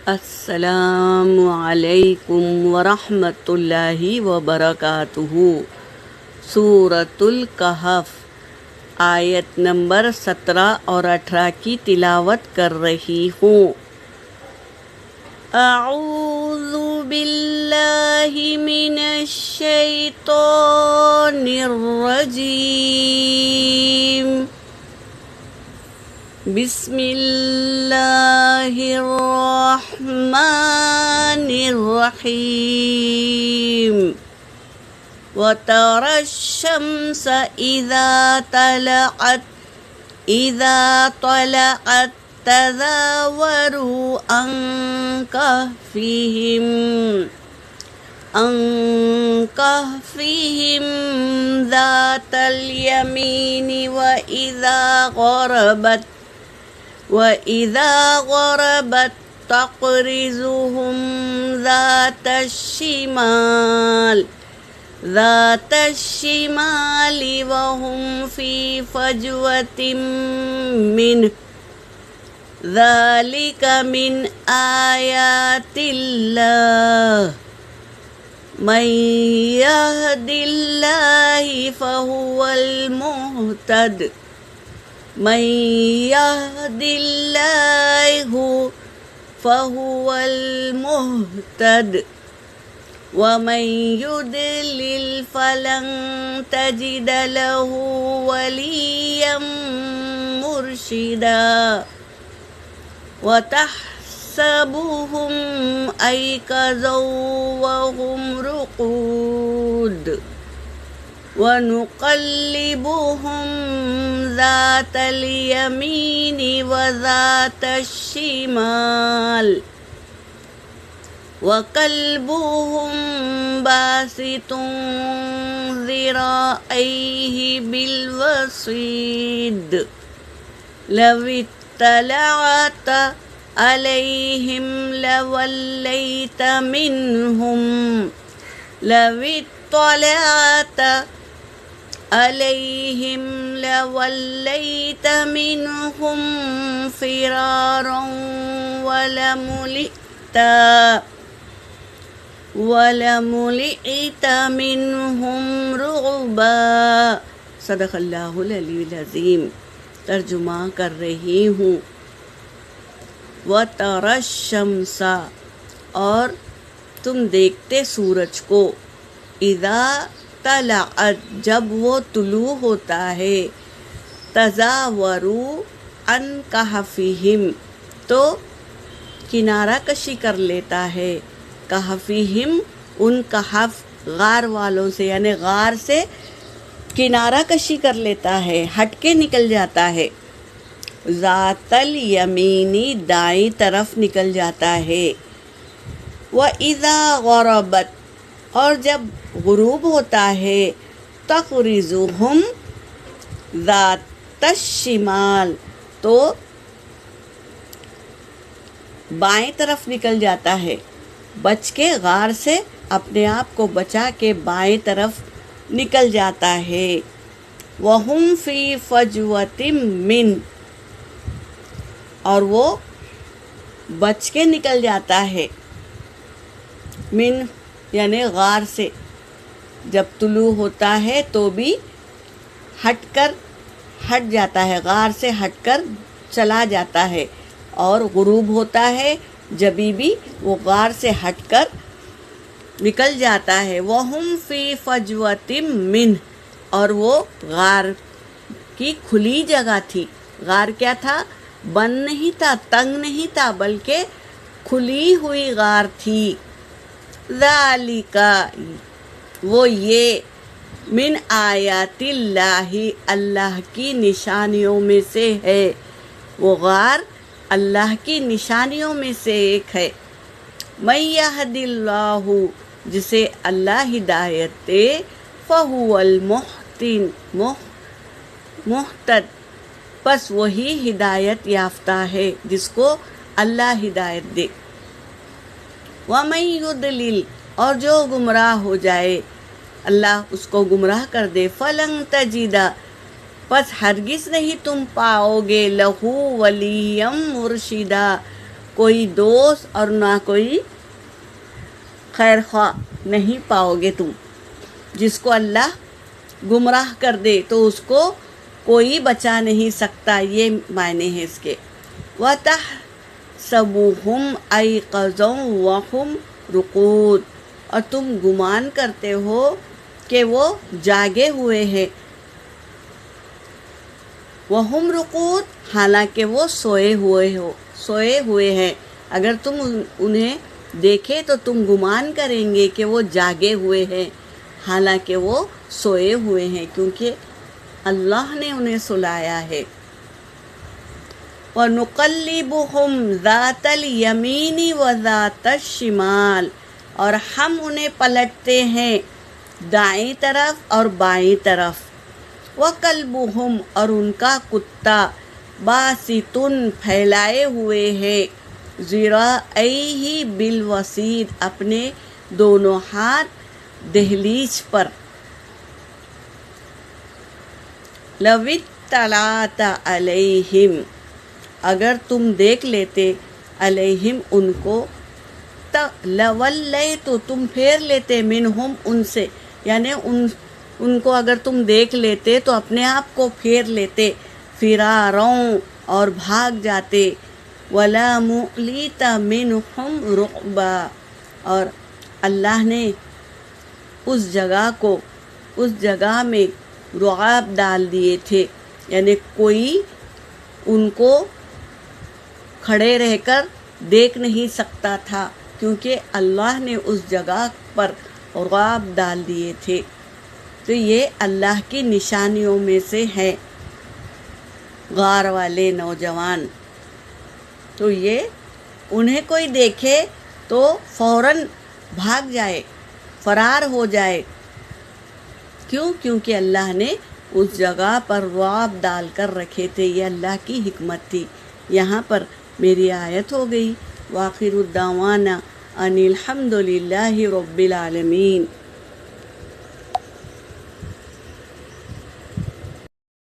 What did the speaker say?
السلام علیکم ورحمۃ اللہ وبرکاتہ۔ سورۃ الکہف آیت نمبر 17 اور 18 کی تلاوت کر رہی ہوں۔ اعوذ باللہ من الشیطان الرجیم، بسم اللہ الرحمن الرحیم۔ وَتَرَى الشَّمْسَ إِذَا طَلَعَتْ تَزَاوَرُ عَنْ كَهْفِهِمْ ذَاتَ الْيَمِينِ وَإِذَا غَرَبَتْ تَقْرِضُهُمْ ذَاتَ الشِّمَالِ وَهُمْ فِي فَجْوَةٍ مِّنْهُ ذَلِكَ مِنْ آيَاتِ اللَّهِ مَن يَهْدِ اللَّهِ فَهُوَ الْمُهْتَدِ من يهد الله فهو المهتد ومن يضلل فلن تجد له وليا مرشدا وتحسبهم أيقاظا وهم رقود وَنُقَلِّبُهُمْ ذَاتَ الْيَمِينِ وَذَاتَ الشِّمَالِ وَقَلْبُهُمْ بَاسِطٌ ذِرَاعَيْهِ بِالْوَصِيدِ لَوِ اطَّلَعْتَ عَلَيْهِمْ لَوَلَّيْتَ منهم فرارا ولملئت منهم رعبا۔ صدق اللہ العلی العظیم۔ ترجمہ کر رہی ہوں۔ وَتَرَى الشَّمْسَ، اور تم دیکھتے سورج کو، اذا طلعت، جب وہ طلوع ہوتا ہے، تزاوروا عن کہفہم، تو کنارہ کشی کر لیتا ہے، کہفہم، ان کہف غار والوں سے، یعنی غار سے کنارہ کشی کر لیتا ہے، ہٹ کے نکل جاتا ہے، ذات الیمینی، دائیں طرف نکل جاتا ہے، وَإِذَا غَرَبَتْ، اور جب غروب ہوتا ہے، تَقْرِضُهُمْ ذَاتَ الشِّمَالِ، تو بائیں طرف نکل جاتا ہے، بچ کے غار سے اپنے آپ کو بچا کے بائیں طرف نکل جاتا ہے، وَهُمْ فِي فَجْوَةٍ مِّنْ، اور وہ بچ کے نکل جاتا ہے، من یعنی غار سے، جب طلوع ہوتا ہے تو بھی ہٹ جاتا ہے، غار سے ہٹ کر چلا جاتا ہے، اور غروب ہوتا ہے جبھی بھی وہ غار سے ہٹ کر نکل جاتا ہے، وَهُمْ فِي فَجْوَةٍ مِّنْ، اور وہ غار کی کھلی جگہ تھی۔ غار کیا تھا؟ بند نہیں تھا، تنگ نہیں تھا، بلکہ کھلی ہوئی غار تھی۔ ذَلِكَ، وہ یہ، من آیات اللہ، اللہ کی نشانیوں میں سے ہے، وہ غار اللہ کی نشانیوں میں سے ایک ہے۔ من یہد اللہ، جسے اللہ ہدایت دے، فہو المہتد، پس وہی ہدایت یافتہ ہے جس کو اللہ ہدایت دے۔ وَمَن يُضْلِلْ، اور جو گمراہ ہو جائے، اللہ اس کو گمراہ کر دے، فَلَن تَجِدَ، پس ہرگز نہیں تم پاؤ گے لہو ولیم مرشدہ، کوئی دوست اور نہ کوئی خیر خواہ نہیں پاؤ گے تم. جس کو اللہ گمراہ کر دے تو اس کو کوئی بچا نہیں سکتا. یہ معنی ہے اس کے. وَتَحْسَبُهُمْ أَيْقَظًا وَهُمْ رُقُودٌ، اور تم گمان کرتے ہو کہ وہ جاگے ہوئے ہیں. وَهُمْ رُقُودٌ، حالانکہ وہ سوئے ہوئے ہیں. اگر تم انہیں دیکھے تو تم گمان کریں گے کہ وہ جاگے ہوئے ہیں، حالانکہ وہ سوئے ہوئے ہیں، کیونکہ اللہ نے انہیں سلایا ہے. وَنُقَلِّبُهُمْ ذَاتَ الْيَمِينِ وَذَاتَ الشِّمَالِ، اور ہم انہیں پلٹتے ہیں دائیں طرف اور بائیں طرف. وَكَلْبُهُمْ، اور ان کا کتا باسط پھیلائے ہوئے ہے ذراعیہ بالوسید، اپنے دونوں ہاتھ دہلیز پر. لو اطلعت علیہم، اگر تم دیکھ لیتے علیہم ان کو، لولیت تو تم پھیر لیتے منہم ان سے، یعنی ان کو اگر تم دیکھ لیتے تو اپنے آپ کو پھیر لیتے، فراروں اور بھاگ جاتے. ولا مؤلیت منہم رعبا، اور اللہ نے اس جگہ میں رعب ڈال دیے تھے، یعنی کوئی ان کو کھڑے رہ کر دیکھ نہیں سکتا تھا، کیونکہ اللہ نے اس جگہ پر رعب ڈال دیے تھے. تو یہ اللہ کی نشانیوں میں سے ہے غار والے نوجوان. تو یہ انہیں کوئی دیکھے تو فوراً بھاگ جائے، فرار ہو جائے. کیوں؟ کیونکہ اللہ نے اس جگہ پر رعب ڈال کر رکھے تھے. یہ اللہ کی حکمت تھی. یہاں پر میری آیت ہو گئی. وآخر الدعوانا ان الحمد للہ رب العالمین.